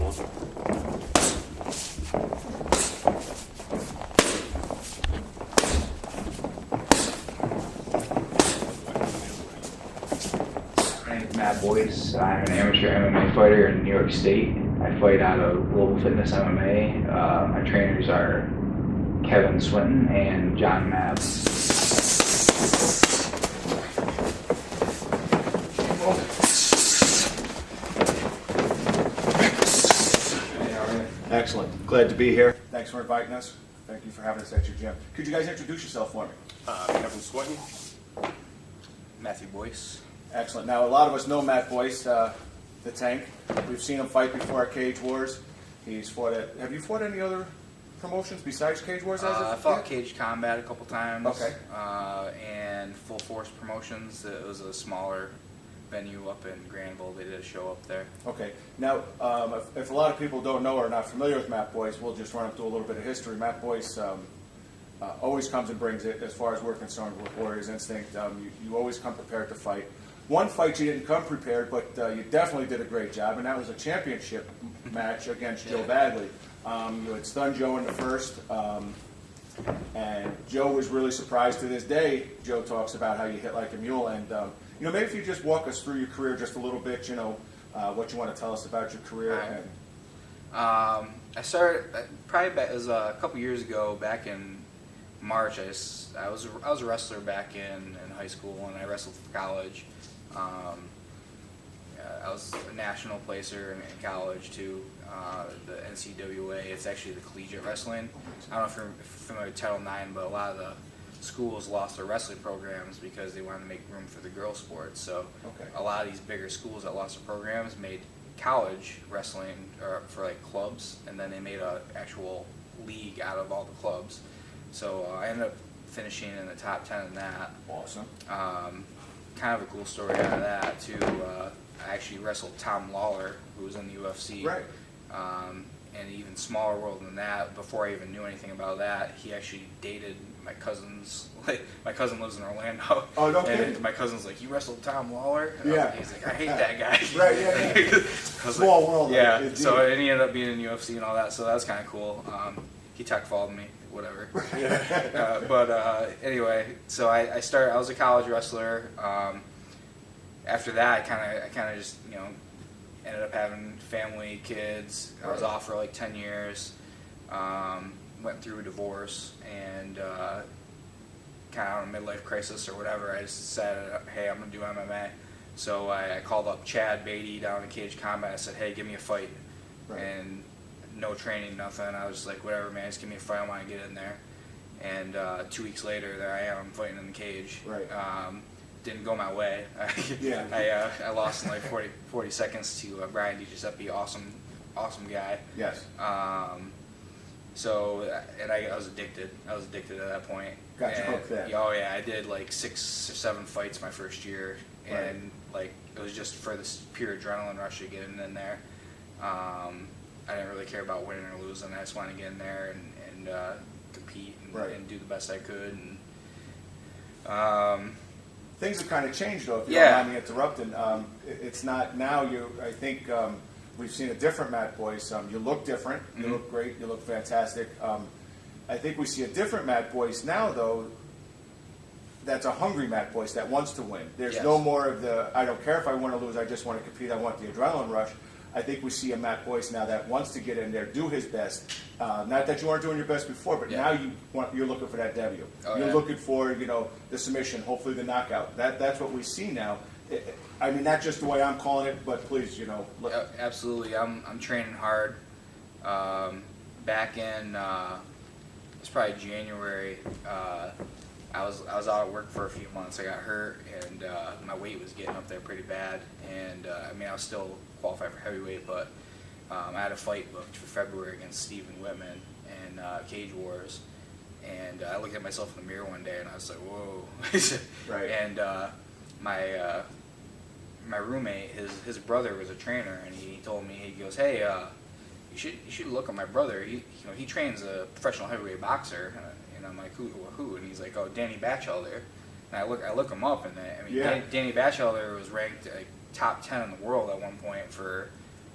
My name is Matt Boyce. I'm an amateur MMA fighter in New York State. I fight out of Global Fitness MMA. My trainers are Kevin Swinton and John Mabs. Excellent. Glad to be here. Thanks for inviting us. Thank you for having us at your gym. Could you guys introduce yourself for me? Kevin Swinton. Matthew Boyce. Excellent. Now, a lot of us know Matt Boyce, the Tank. We've seen him fight before at Cage Wars. He's fought at. Have you fought any other promotions besides Cage Wars? I fought Cage Combat a couple times. Okay. And Full Force Promotions. It was a smaller venue up in Granville. They did a show up there. Okay. Now, if a lot of people don't know or are not familiar with Matt Boyce, we'll just run up through a little bit of history. Matt Boyce always comes and brings it, as far as we're concerned, with Warriors Instinct. You always come prepared to fight. One fight you didn't come prepared, but you definitely did a great job, and that was a championship match against Joe Bagley. You had stunned Joe in the first, and Joe was really surprised to this day. Joe talks about how you hit like a mule, and maybe if you just walk us through your career just a little bit, what you want to tell us about your career. And I started probably it was a couple years ago, back in March. I was a wrestler back in high school, and I wrestled for college. I was a national placer in college too. The NCAA, it's actually the collegiate wrestling. I don't know if you're familiar with Title IX, but a lot of the schools lost their wrestling programs because they wanted to make room for the girls' sports. So a lot of these bigger schools that lost their programs made college wrestling for like clubs, and then they made an actual league out of all the clubs. So I ended up finishing in the top 10 in that. Awesome. Kind of a cool story out of that too. I actually wrestled Tom Lawler, who was in the UFC. Right. And even smaller world than that. Before I even knew anything about that, he actually dated my cousin's. My cousin lives in Orlando. Oh, no and kidding. my cousin's like, "You wrestled Tom Lawler?" And Yeah. he's like, "I hate that guy." Right. Yeah. Small world. Yeah. Indeed. So and he ended up being in UFC and all that. So that was kind of cool. He tech followed me, whatever. Anyway, so I started. I was a college wrestler. After that, I kind of just ended up having family, kids. I was off for like 10 years. Went through a divorce and kind of on a midlife crisis or whatever. I just decided, hey, I'm gonna do MMA. So I called up Chad Beatty down in Cage Combat. I said, hey, give me a fight. Right. And no training, nothing. I was just like, whatever, man, just give me a fight. I want to get in there. And 2 weeks later, there I am. I'm fighting in the cage. Right. Didn't go my way. I lost in like 40 seconds to Brian DiGiuseppe, awesome guy. Yes. So I was addicted. I was addicted at that point. Got you hooked there. Oh yeah, I did like 6 or 7 fights my first year, and like it was just for this pure adrenaline rush of getting in there. I didn't really care about winning or losing. I just wanted to get in there and compete and do the best I could. And things have kind of changed, though, if you don't mind me interrupting. It's not now. I think we've seen a different Matt Boyce. You look different. You look great. You look fantastic. I think we see a different Matt Boyce now, though. That's a hungry Matt Boyce that wants to win. There's no more of the, I don't care if I win or lose, I just want to compete, I want the adrenaline rush. I think we see a Matt Boyce now that wants to get in there, do his best. Not that you weren't doing your best before, but now you're looking for that W. You're looking for the submission, hopefully the knockout. That's what we see now. I mean, not just the way I'm calling it, but please, look. Absolutely, I'm training hard. Back in it's probably January. I was out of work for a few months. I got hurt, and my weight was getting up there pretty bad. And I was still qualified for heavyweight, but I had a fight booked for February against Stephen Whitman in Cage Wars. And I looked at myself in the mirror one day, and I was like, "Whoa!" Right. And my roommate, his brother was a trainer, and he told me, he goes, "Hey, you should look at my brother. He trains a professional heavyweight boxer." And I'm like, who? And he's like, "Oh, Danny Batchelder." And I look him up, and Danny Batchelder was ranked like top 10 in the world at one point for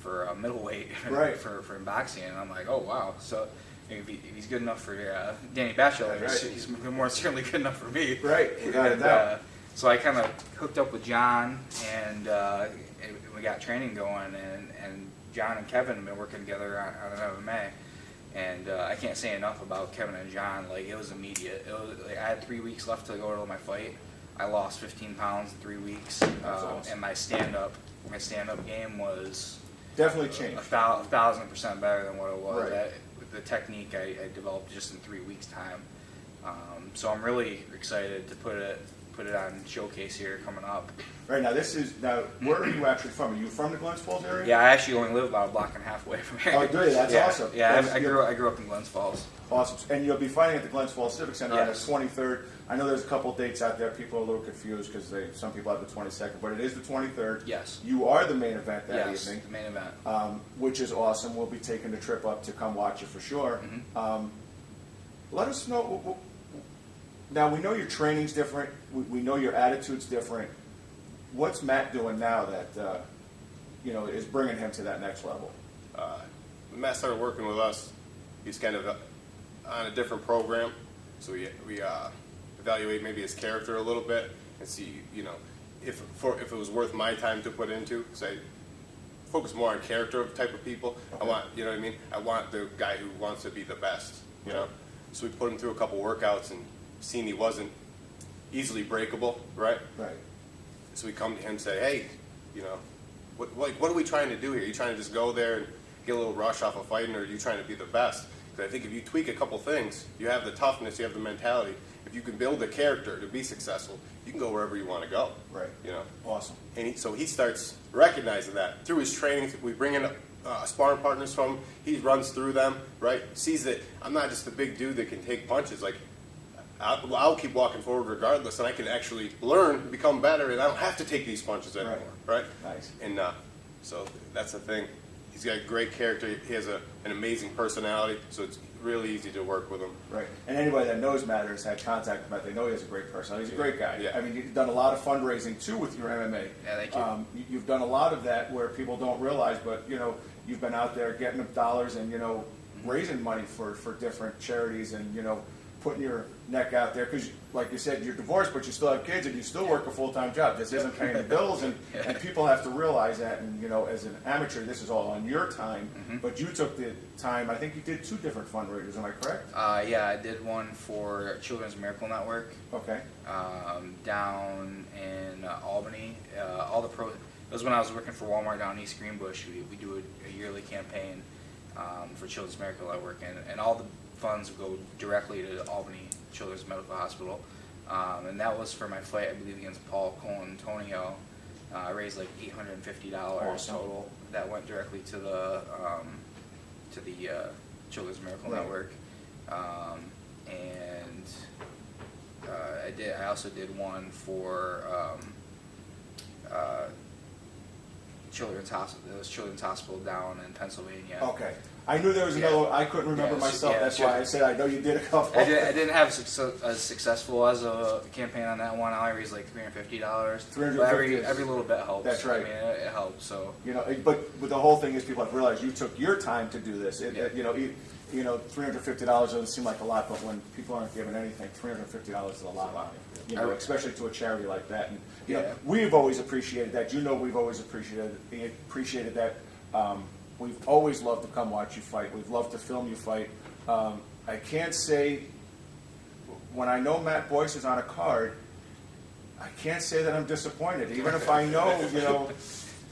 for a middleweight Right. for boxing, and I'm like, oh wow. So if he's good enough for Danny Batchelor, Right. he's more certainly good enough for me. Right, without a And, doubt. so I kind of hooked up with John, and we got training going, and John and Kevin have been working together on an MMA. And I can't say enough about Kevin and John. Like, it was immediate. I had 3 weeks left to go to my fight. I lost 15 pounds in 3 weeks, awesome. and my stand-up game was Definitely changed. 1,000% better than what it was. Right. With the technique I developed just in 3 weeks' time. So I'm really excited to put it on showcase here coming up. Right, now where are you actually from? Are you from the Glens Falls area? Yeah, I actually only live about a block and a half away from here. Oh, do you? That's yeah. awesome. Yeah, That's- I grew up in Glens Falls. Awesome. And you'll be fighting at the Glens Falls Civic Center on the Yes. 23rd. I know there's a couple dates out there. People are a little confused because some people have the 22nd, but it is the 23rd. Yes. You are the main event that Yes, evening, the main event. which is awesome. We'll be taking the trip up to come watch you for sure. Mm-hmm. Let us know. Now, we know your training's different. We know your attitude's different. What's Matt doing now that is bringing him to that next level? When Matt started working with us, he's kind of on a different program, so we evaluate maybe his character a little bit and see, if it was worth my time to put into. Say, focus more on character of type of people. Okay. I want, you know what I mean? I want the guy who wants to be the best, you know? So we put him through a couple workouts and seen he wasn't easily breakable, right? Right. So we come to him and say, hey, what are we trying to do here? Are you trying to just go there and get a little rush off of fighting, or are you trying to be the best? Because I think if you tweak a couple things, you have the toughness, you have the mentality. If you can build a character to be successful, you can go wherever you want to go. Right. Awesome. And so he starts recognizing that through his training. We bring in sparring partners from him. He runs through them, right? Sees that I'm not just a big dude that can take punches. Like, I'll keep walking forward regardless, and I can actually learn, become better, and I don't have to take these punches anymore, right? Nice. And so that's the thing. He's got a great character. He has an amazing personality, so it's really easy to work with him. Right. And anybody that knows Matt or has had contact with Matt, they know he has a great personality. He's a great guy. Yeah. I mean, you've done a lot of fundraising, too, with your MMA. Yeah, thank you. You've done a lot of that where people don't realize, but, you've been out there getting dollars and, raising money for different charities and, putting your neck out there. Because, like you said, you're divorced, but you still have kids and you still work a full-time job. This isn't paying the bills, and people have to realize that. And, as an amateur, this is all on your time. Mm-hmm. But you took the time. I think you did 2 different fundraisers. Am I correct? Yeah, I did one for Children's Miracle Network Okay. down in Albany. It was when I was working for Walmart down East Greenbush. We do a yearly campaign for Children's Miracle Network, and all the funds go directly to Albany Children's Medical Hospital. And that was for my fight, I believe, against Paul Colantonio. I raised like $850 Awesome. total. That went directly to the Children's Miracle Right. Network. I also did one for Children's Hospital. It was Children's Hospital down in Pennsylvania. Okay. I knew there was another one. I couldn't remember Yeah, myself. yeah, That's sure. why I said I know you did a couple. I didn't have as successful as a campaign on that one. I raised like $350. $350 But is- every little bit helps. That's right. I mean, it helps. So But the whole thing is people have realized you took your time to do this. Yeah. $350 doesn't seem like a lot, but when people aren't given anything, $350 is a lot. Especially to a charity like that. And Yeah. we've always appreciated that. We've always appreciated that. We've always loved to come watch you fight. We've loved to film you fight. I can't say when I know Matt Boyce is on a card, I can't say that I'm disappointed. Even if I know,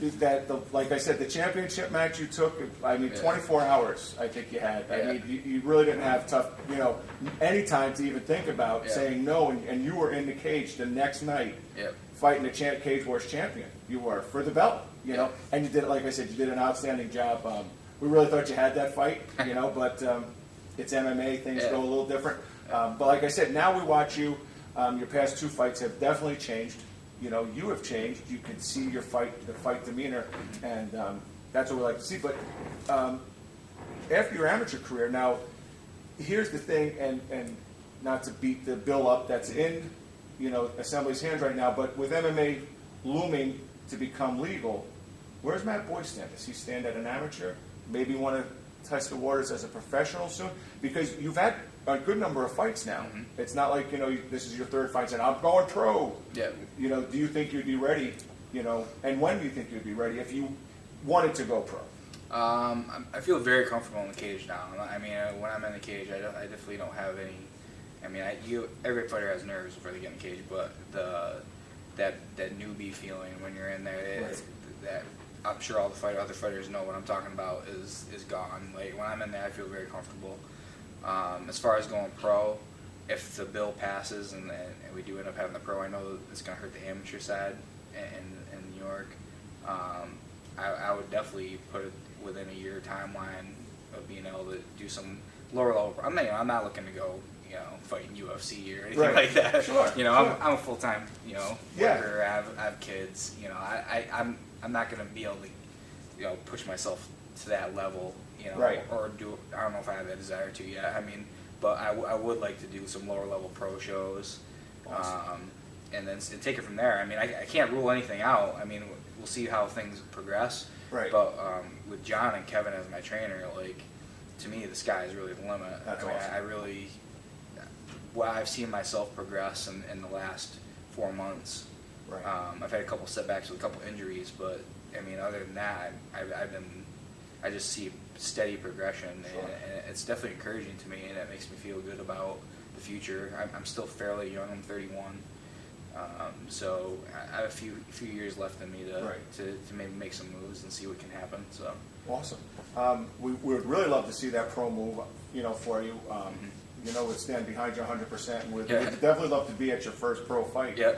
that like I said, the championship match you took, 24 hours I think you had. I mean, you really didn't have any time to even think about saying no, and you were in the cage the next night fighting the Cage Wars champion. You were for the belt, and you did, like I said, you did an outstanding job. We really thought you had that fight, but it's MMA, things go a little different. But like I said, now we watch you. Your past 2 fights have definitely changed. You have changed. You can see the fight demeanor, and that's what we like to see. But after your amateur career, now, here's the thing, and not to beat the bill up that's in, Assembly's hands right now, but with MMA looming to become legal, Where's Matt Boyce stand? Does he stand at an amateur? Maybe want to test the waters as a professional soon? Because you've had a good number of fights now. Mm-hmm. It's not like, this is your third fight and I'm going pro. Yeah. Do you think you'd be ready, and when do you think you'd be ready if you wanted to go pro? I feel very comfortable in the cage now. I mean, when I'm in the cage, I definitely don't have any. I mean, every fighter has nerves before they get in the cage, but that newbie feeling when you're in there, that I'm sure all the other fighters know what I'm talking about is gone. Like when I'm in there, I feel very comfortable. As far as going pro, if the bill passes and we do end up having the pro, I know that it's going to hurt the amateur side in New York. I would definitely put it within a year timeline of being able to do some lower level. I'm not looking to go, fighting UFC or anything like that. Sure. I'm a full time, Yeah. worker. I have kids. I'm not going to be able to, push myself to that level, Right. or do. I don't know if I have that desire to yet. I mean, but I would like to do some lower level pro shows, Awesome. and then take it from there. I mean, I can't rule anything out. I mean, we'll see how things progress. Right. But with John and Kevin as my trainer, like, to me, the sky is really the limit. That's I mean, awesome. I've seen myself progress in the last 4 months. Right. I've had a couple setbacks with a couple injuries, but I mean, other than that, I just see steady progression, Sure. and it's definitely encouraging to me, and it makes me feel good about the future. I'm still fairly young. I'm 31. So I have a few years left in me to maybe make some moves and see what can happen. So Awesome. We would really love to see that pro move, for you. We'd stand behind you 100%, and we'd definitely love to be at your first pro fight. yeah,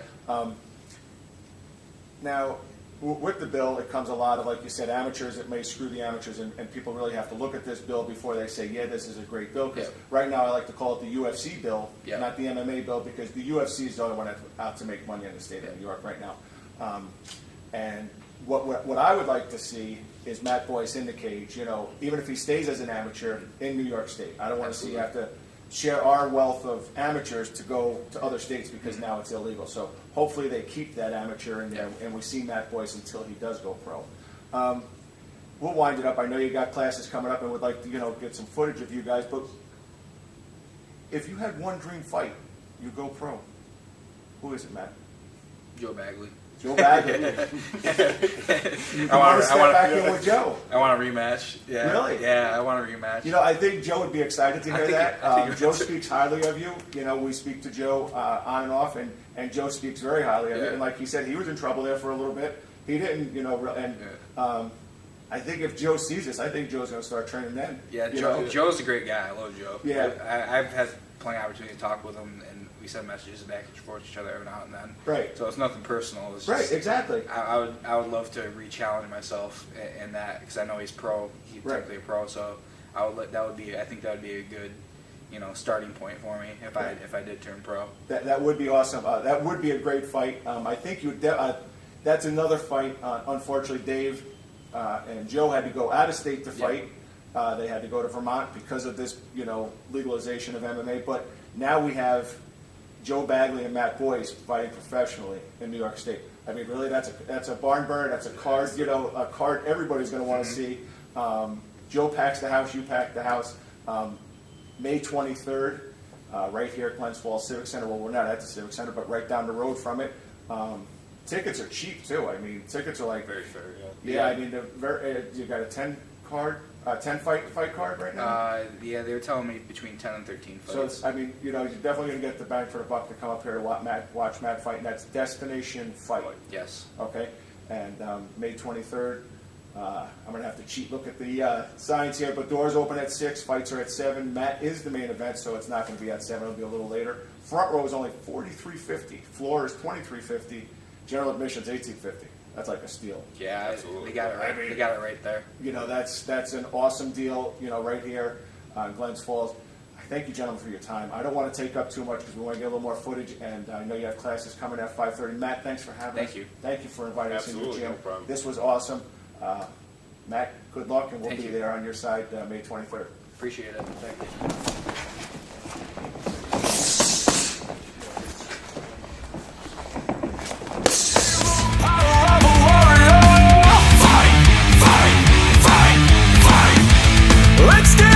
Now, with the bill, it comes a lot of, like you said, amateurs. It may screw the amateurs, and people really have to look at this bill before they say, yeah, this is a great bill. Because right now I like to call it the UFC bill, not the MMA bill, because the UFC is the only one that's out to make money in the state of New York right now. And what I would like to see is Matt Boyce in the cage, even if he stays as an amateur in New York State. I don't want to see you have to share our wealth of amateurs to go to other states because now it's illegal. So hopefully they keep that amateur in there, and we see Matt Boyce until he does go pro. We'll wind it up. I know you got classes coming up and would like to get some footage of you guys, but if you had one dream fight, you go pro. Who is it, Matt? Joe Bagley. Joe Bagley. You want to step back in with Joe. I want a rematch. Yeah. Really? Yeah, I want a rematch. I think Joe would be excited to hear that. I think Joe speaks highly of you. We speak to Joe on and off, and Joe speaks very highly of you. And like he said, he was in trouble there for a little bit. He didn't, I think if Joe sees this, I think Joe's going to start training then. Yeah, Joe's a great guy. I love Joe. Yeah. I've had plenty of opportunity to talk with him, and we send messages back and forth to each other every now and then. Right. So it's nothing personal. It's Right, just, exactly. I would love to re-challenge myself in that, because I know he's pro. He's technically a pro, so I think that would be a good, starting point for me if I did turn pro. That would be awesome. That would be a great fight. I think that's another fight. Unfortunately, Dave and Joe had to go out of state to fight. They had to go to Vermont because of this, legalization of MMA. But now we have Joe Bagley and Matt Boyce fighting professionally in New York State. I mean, really, that's a barn burner. That's a card, a card everybody's going to want to see. Joe packs the house. You pack the house. May 23rd, right here at Glens Falls Civic Center. Well, we're not at the Civic Center, but right down the road from it. Tickets are cheap too. I mean, tickets are like Very fair, yeah. I mean, you got a 10 fight card right now. Yeah, they were telling me between 10 and 13 fights. So you're definitely gonna get the bang for the buck to come up here to watch Matt fight, and that's Destination Fight. Yes. Okay, and May 23rd. I'm gonna have to cheat look at the signs here, but doors open at 6. Fights are at 7. Matt is the main event, so it's not gonna be at 7. It'll be a little later. Front row is only $43.50. Floor is $23.50. General admission's $18.50. That's like a steal. Yeah, absolutely. They got it right. They got it right there. That's an awesome deal. Right here, Glens Falls. I thank you, gentlemen, for your time. I don't want to take up too much because we want to get a little more footage, and I know you have classes coming at 5:30. Matt, thanks for having us. Thank you. Thank you for inviting us into the Absolutely, gym. no problem. This was awesome. Matt, good luck, and we'll Thank be you. there on your side May 23rd. Appreciate it. Thank you. Power of a warrior, fight! Let's get